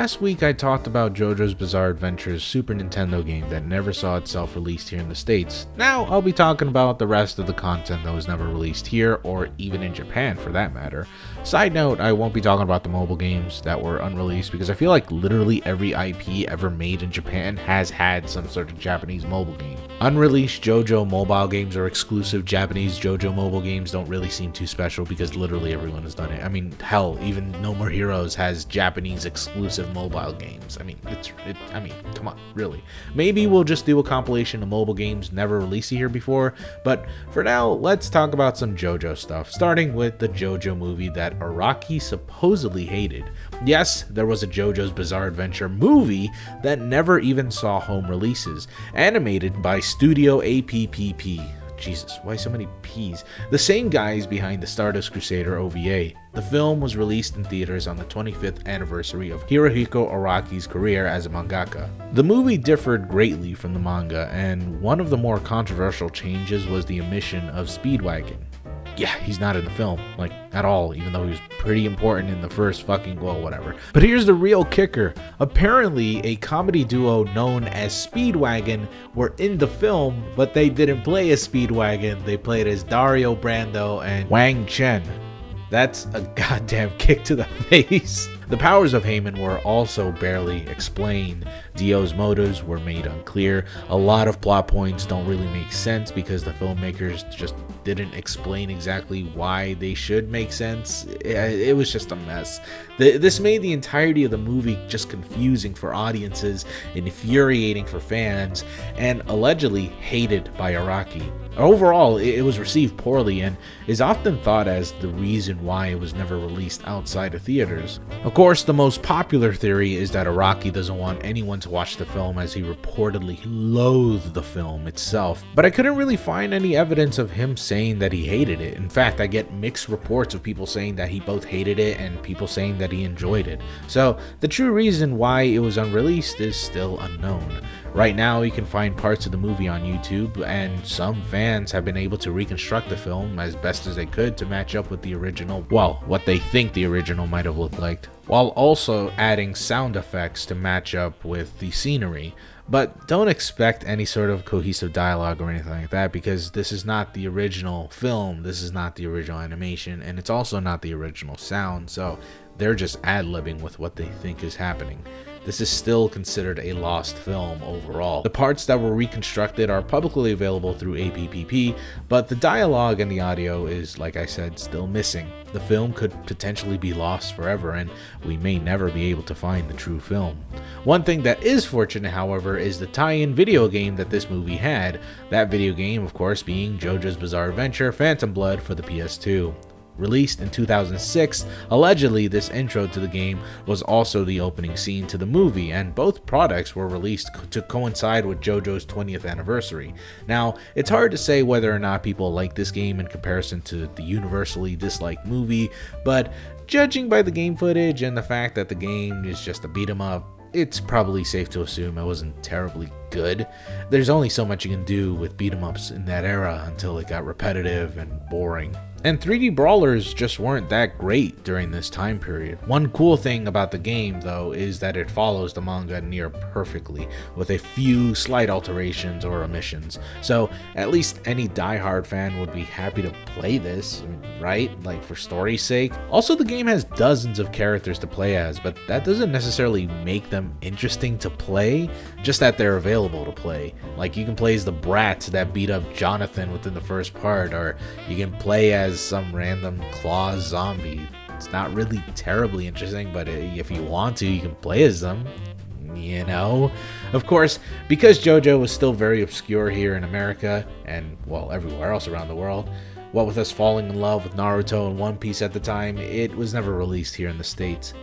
last week I talked about JoJo's Bizarre Adventure's Super Nintendo game that never saw itself released here in the States. Now I'll be talking about the rest of the content that was never released here, or even in Japan for that matter. Side note, I won't be talking about the mobile games that were unreleased because I feel like literally every IP ever made in Japan has had some sort of Japanese mobile game. Unreleased JoJo mobile games or exclusive Japanese JoJo mobile games don't really seem too special because literally everyone has done it. I mean, hell, even No More Heroes has Japanese exclusive mobile games. I mean, come on, really. Maybe we'll just do a compilation of mobile games never released here before, but for now, let's talk about some JoJo stuff, starting with the JoJo movie that Araki supposedly hated. Yes, there was a JoJo's Bizarre Adventure movie that never even saw home releases, animated by Studio APPP. Jesus, why so many P's? The same guys behind the Stardust Crusader OVA. The film was released in theaters on the 25th anniversary of Hirohiko Araki's career as a mangaka. The movie differed greatly from the manga, and one of the more controversial changes was the omission of Speedwagon. Yeah, he's not in the film, like, at all, even though he was pretty important in the first well, whatever. But here's the real kicker. Apparently, a comedy duo known as Speedwagon were in the film, but they didn't play as Speedwagon. They played as Dario Brando and Wang Chen. That's a goddamn kick to the face. The powers of Heyman were also barely explained. Dio's motives were made unclear. A lot of plot points don't really make sense because the filmmakers just didn't explain exactly why they should make sense. It was just a mess. This made the entirety of the movie just confusing for audiences, infuriating for fans, and allegedly hated by Araki. Overall, it was received poorly and is often thought as the reason why it was never released outside of theaters. Of course, the most popular theory is that Araki doesn't want anyone to watch the film as he reportedly loathed the film itself, but I couldn't really find any evidence of him saying that he hated it. In fact, I get mixed reports of people saying that he both hated it and people saying that he enjoyed it. So the true reason why it was unreleased is still unknown. Right now, you can find parts of the movie on YouTube, and some fans have been able to reconstruct the film as best as they could to match up with the original, well, what they think the original might have looked like, while also adding sound effects to match up with the scenery. But don't expect any sort of cohesive dialogue or anything like that, because this is not the original film, this is not the original animation, and it's also not the original sound, so they're just ad-libbing with what they think is happening. This is still considered a lost film overall. The parts that were reconstructed are publicly available through APPP, but the dialogue and the audio is, like I said, still missing. The film could potentially be lost forever, and we may never be able to find the true film. One thing that is fortunate, however, is the tie-in video game that this movie had. That video game, of course, being JoJo's Bizarre Adventure Phantom Blood for the PS2. Released in 2006, allegedly this intro to the game was also the opening scene to the movie, and both products were released to coincide with JoJo's 20th anniversary. Now, it's hard to say whether or not people like this game in comparison to the universally disliked movie, but judging by the game footage and the fact that the game is just a beat 'em up, it's probably safe to assume it wasn't terribly good. There's only so much you can do with beat 'em ups in that era until it got repetitive and boring. And 3D brawlers just weren't that great during this time period. One cool thing about the game, though, is that it follows the manga near perfectly, with a few slight alterations or omissions. So at least any diehard fan would be happy to play this, right? Like, for story's sake. Also, the game has dozens of characters to play as, but that doesn't necessarily make them interesting to play, just that they're available to play. Like, you can play as the brats that beat up Jonathan within the first part, or you can play as some random claw zombie. It's not really terribly interesting, but if you want to, you can play as them, you know? Of course, because JoJo was still very obscure here in America, and, well, everywhere else around the world, what with us falling in love with Naruto and One Piece at the time, it was never released here in the States.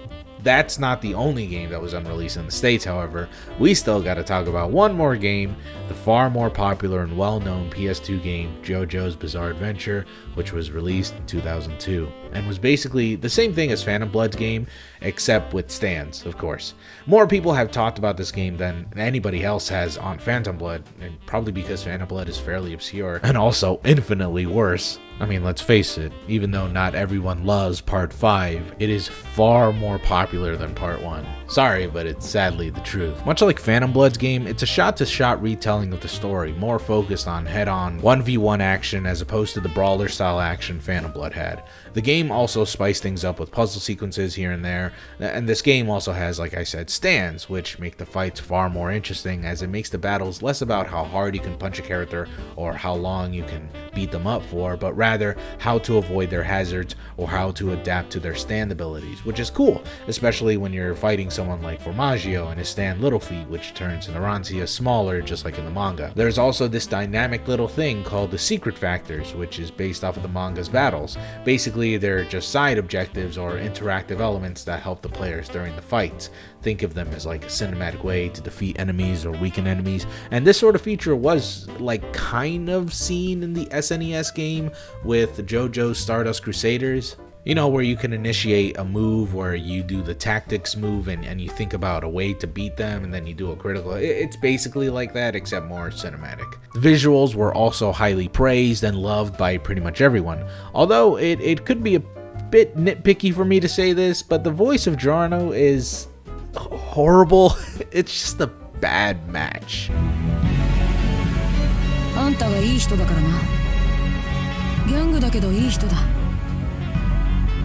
That's not the only game that was unreleased in the States, however. We still gotta talk about one more game, the far more popular and well-known PS2 game, JoJo's Bizarre Adventure, which was released in 2002, and was basically the same thing as Phantom Blood's game, except with stands, of course. More people have talked about this game than anybody else has on Phantom Blood, and probably because Phantom Blood is fairly obscure, and also infinitely worse. I mean, let's face it, even though not everyone loves Part 5, it is far more popular than Part 1. Sorry, but it's sadly the truth. Much like Phantom Blood's game, it's a shot-to-shot retelling of the story, more focused on head-on 1v1 action as opposed to the brawler-style action Phantom Blood had. The game also spiced things up with puzzle sequences here and there, and this game also has, like I said, stands, which make the fights far more interesting as it makes the battles less about how hard you can punch a character or how long you can beat them up for, but rather how to avoid their hazards or how to adapt to their stand abilities, which is cool, especially when you're fighting someone like Formaggio and his stand Little Feet, which turns Narantia smaller just like in the manga. There's also this dynamic little thing called the secret factors, which is based off of the manga's battles. Basically, they're just side objectives or interactive elements that help the players during the fights. Think of them as like a cinematic way to defeat enemies or weaken enemies, and this sort of feature was like kind of seen in the SNES game with JOJO's Stardust Crusaders. You know, where you can initiate a move where you do the tactics move and you think about a way to beat them and then you do a critical. It's basically like that, except more cinematic. The visuals were also highly praised and loved by pretty much everyone, although it could be a bit nitpicky for me to say this, but the voice of Giorno is horrible. It's just a bad match. あんたはいい人だからな。ギャングだけどいい人だ。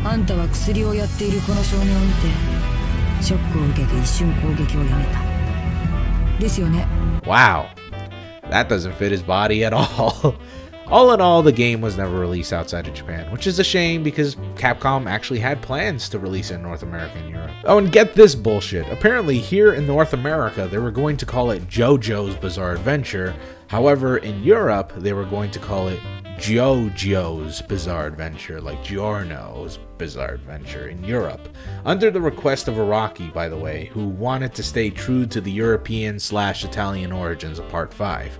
あんたは薬をやっているこの少年を見てショックを受けて一瞬攻撃をやめた。ですよね。Wow, that doesn't fit his body at all. All in all, the game was never released outside of Japan, which is a shame because Capcom actually had plans to release it in North America and Europe. Oh, and get this bullshit. Apparently here in North America, they were going to call it JOJO's Bizarre Adventure. However, in Europe, they were going to call it JoJo's Bizarre Adventure, like Giorno's Bizarre Adventure in Europe, under the request of Araki, by the way, who wanted to stay true to the European/Italian origins of Part 5.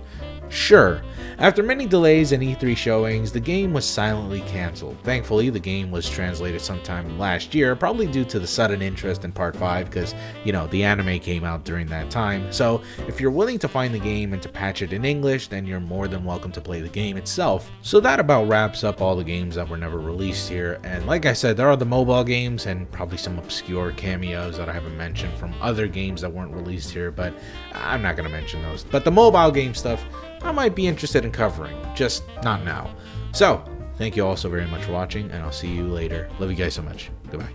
Sure, after many delays and E3 showings, the game was silently cancelled. Thankfully, the game was translated sometime last year, probably due to the sudden interest in Part 5 because, you know, the anime came out during that time. So, if you're willing to find the game and to patch it in English, then you're more than welcome to play the game itself. So that about wraps up all the games that were never released here, and like I said, there are the mobile games and probably some obscure cameos that I haven't mentioned from other games that weren't released here, but I'm not going to mention those. But the mobile game stuff, I might be interested in covering, just not now. So, thank you all so very much for watching, and I'll see you later. Love you guys so much. Goodbye.